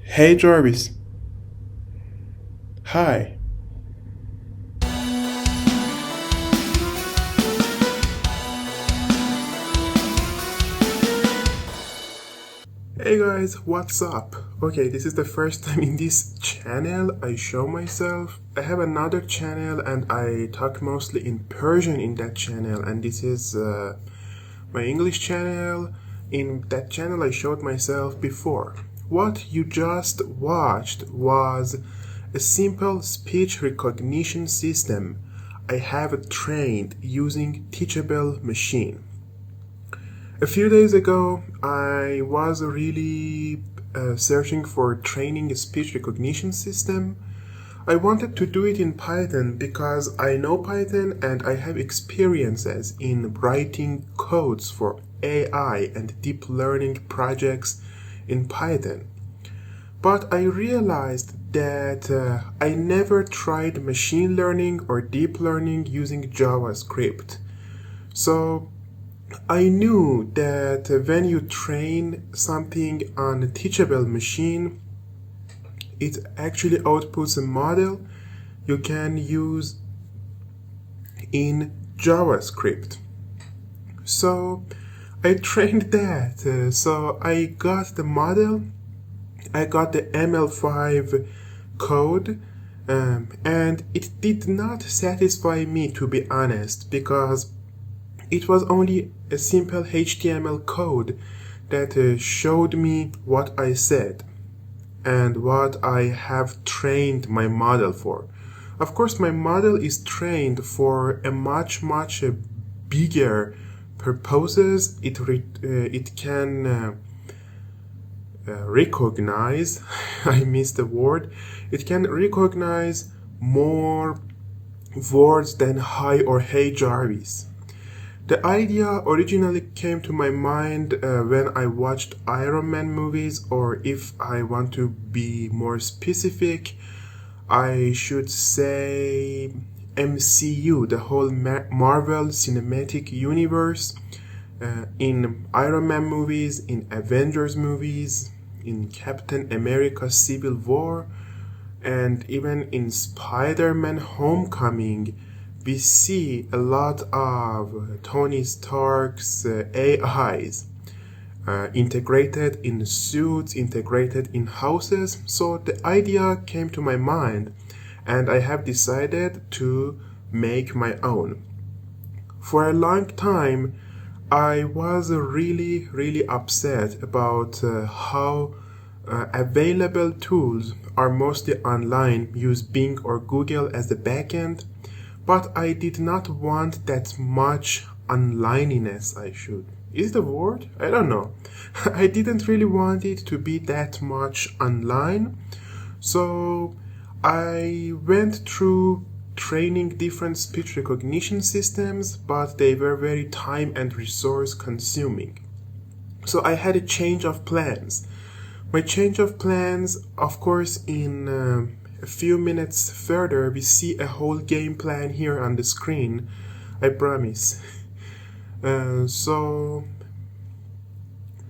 Hey Jarvis. Hi. Hey guys, what's up? Okay, this is the first time in this channel I show myself. I have another channel and I talk mostly in Persian in that channel, and this is my English channel. In that channel I showed myself before. What you just watched was a simple speech recognition system I have trained using teachable machine. A few days ago, I was really searching for training a speech recognition system. I wanted to do it in Python because I know Python and I have experiences in writing codes for AI and deep learning projects in Python. But I realized that I never tried machine learning or deep learning using JavaScript. So I knew that when you train something on a teachable machine, it actually outputs a model you can use in JavaScript. So I trained that. So I got the model, I got the ML5 code, and it did not satisfy me, to be honest, because it was only a simple HTML code that showed me what I said and what I have trained my model for. Of course, my model is trained for a much bigger purposes. It can recognize, I missed the word, it can recognize more words than hi or hey Jarvis. The idea originally came to my mind when I watched Iron Man movies, or if I want to be more specific, I should say MCU, the whole Marvel Cinematic Universe, in Iron Man movies, in Avengers movies, in Captain America Civil War, and even in Spider-Man Homecoming. We see a lot of Tony Stark's AIs integrated in suits, integrated in houses. So the idea came to my mind, and I have decided to make my own. For a long time, I was really upset about how available tools are mostly online, use Bing or Google as the backend, but I did not want that much onlininess. Is the word? I don't know. I didn't really want it to be that much online. So I went through training different speech recognition systems, but they were very time and resource consuming. So I had a change of plans. My change of plans, of course, in a few minutes further, we see a whole game plan here on the screen, I promise. So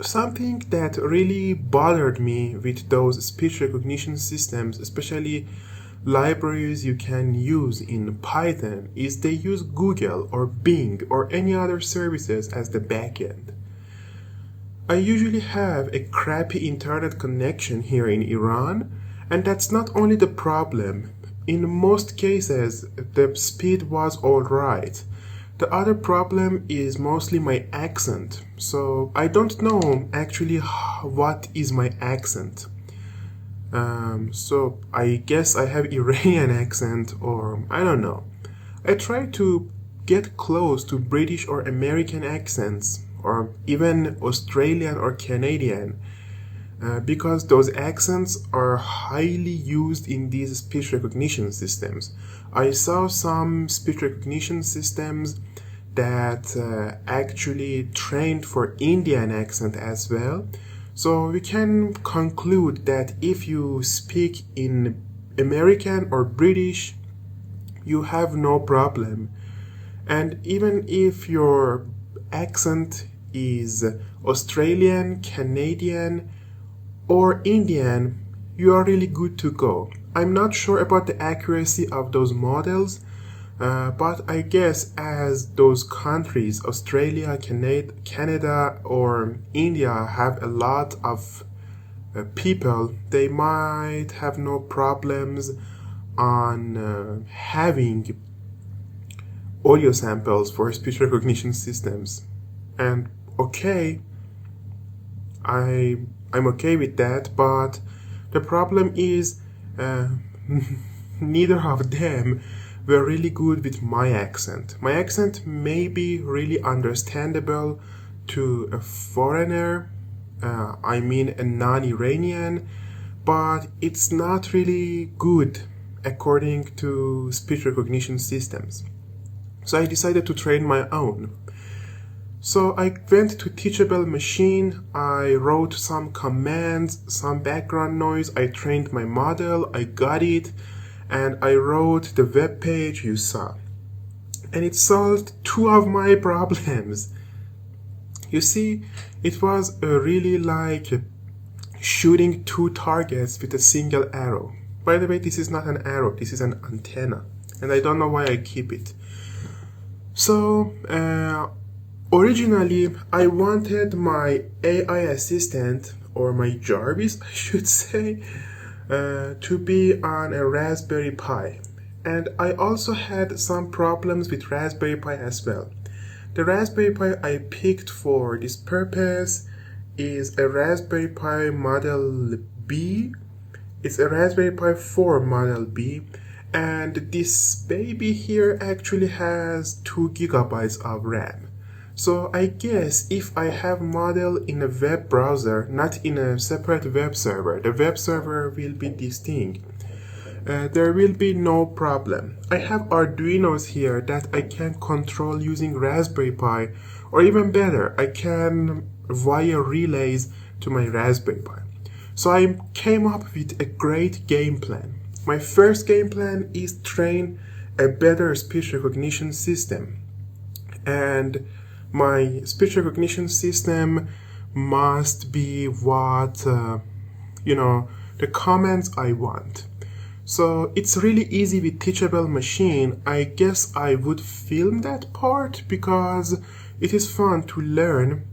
something that really bothered me with those speech recognition systems, especially libraries you can use in Python, is they use Google or Bing or any other services as the backend. I usually have a crappy internet connection here in Iran, and that's not only the problem. In most cases, the speed was alright. The other problem is mostly my accent. So I don't know actually what is my accent. So I guess I have Iranian accent, or I don't know. I try to get close to British or American accents, or even Australian or Canadian, because those accents are highly used in these speech recognition systems. I saw some speech recognition systems that actually trained for Indian accent as well. So we can conclude that if you speak in American or British, you have no problem. And even if your accent is Australian, Canadian, or Indian, you are really good to go. I'm not sure about the accuracy of those models, but I guess as those countries, Australia, Canada, or India, have a lot of people, they might have no problems on having audio samples for speech recognition systems. And okay, I'm okay with that, but the problem is neither of them were really good with my accent. My accent may be really understandable to a foreigner, I mean a non-Iranian, but it's not really good according to speech recognition systems. So I decided to train my own. So I went to Teachable Machine, I wrote some commands, some background noise, I trained my model, I got it, and I wrote the web page you saw. And it solved two of my problems. You see, it was really like shooting two targets with a single arrow. By the way, this is not an arrow, this is an antenna. And I don't know why I keep it. So, originally, I wanted my AI assistant, or my Jarvis, I should say, to be on a Raspberry Pi. And I also had some problems with Raspberry Pi as well. The Raspberry Pi I picked for this purpose is a Raspberry Pi Model B. It's a Raspberry Pi 4 Model B. And this baby here actually has 2 gigabytes of RAM. So I guess if I have model in a web browser, not in a separate web server, the web server will be this thing. There will be no problem. I have Arduinos here that I can control using Raspberry Pi, or even better, I can wire relays to my Raspberry Pi. So I came up with a great game plan. My first game plan is train a better speech recognition system. And my speech recognition system must be what, the commands I want. So it's really easy with Teachable Machine. I guess I would film that part because it is fun to learn.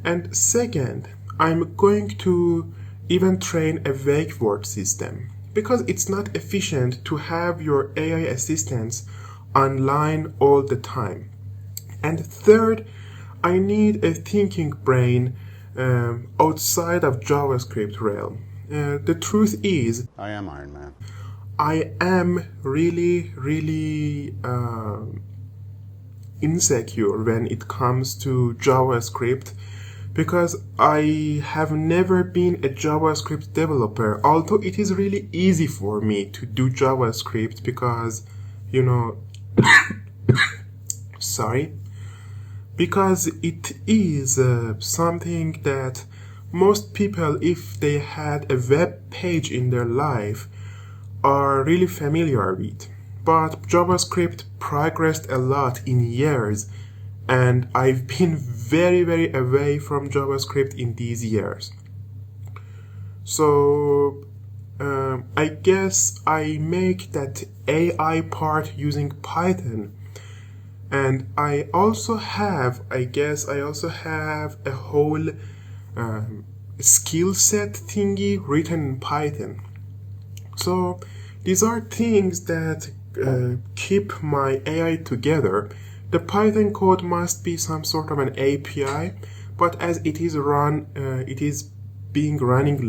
And second, I'm going to even train a wake word system because it's not efficient to have your AI assistants online all the time. And third, I need a thinking brain outside of JavaScript realm. The truth is, I am Iron Man. I am really insecure when it comes to JavaScript because I have never been a JavaScript developer, although it is really easy for me to do JavaScript because, sorry, because it is something that most people, if they had a web page in their life, are really familiar with. But JavaScript progressed a lot in years, and I've been very away from JavaScript in these years. So I guess I make that AI part using Python. And I also have a whole skill set thingy written in Python. So these are things that keep my AI together. The Python code must be some sort of an API, but as it is running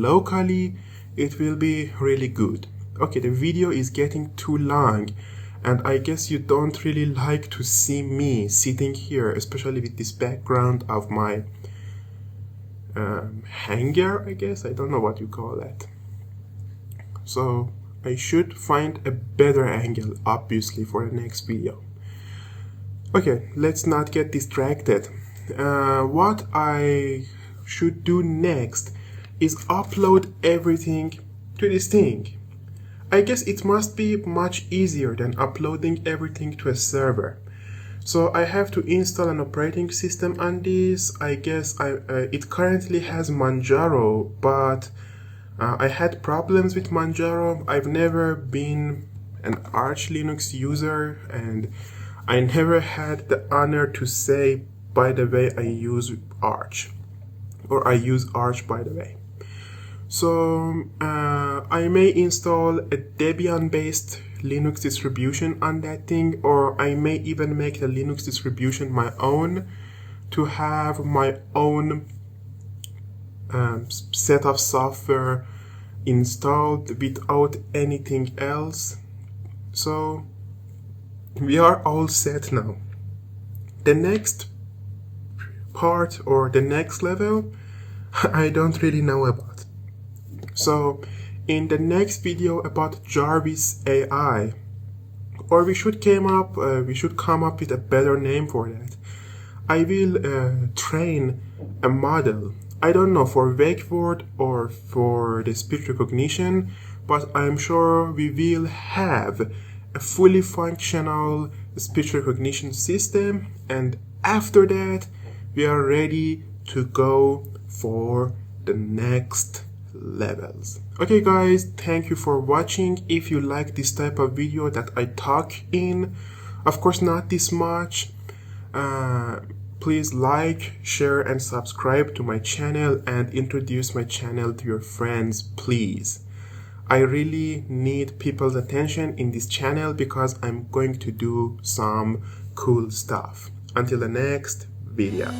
locally, it will be really good. Okay, the video is getting too long, and I guess you don't really like to see me sitting here, especially with this background of my hanger, I guess. I don't know what you call that. So I should find a better angle, obviously, for the next video. Okay, let's not get distracted. What I should do next is upload everything to this thing. I guess it must be much easier than uploading everything to a server. So I have to install an operating system on this. I guess it currently has Manjaro, but I had problems with Manjaro. I've never been an Arch Linux user, and I never had the honor to say, by the way, I use Arch, or I use Arch by the way. So I may install a Debian based Linux distribution on that thing, or I may even make the Linux distribution my own to have my own set of software installed without anything else. So we are all set now. The next part, or the next level, I don't really know about. So in the next video about Jarvis AI, or we should come up with a better name for that, I will train a model. I don't know for wake word or for the speech recognition, but I'm sure we will have a fully functional speech recognition system, and after that we are ready to go for the next levels. Okay guys, thank you for watching. If you like this type of video that I talk in, of course not this much, please like, share and subscribe to my channel and introduce my channel to your friends, please. I really need people's attention in this channel because I'm going to do some cool stuff. Until the next video.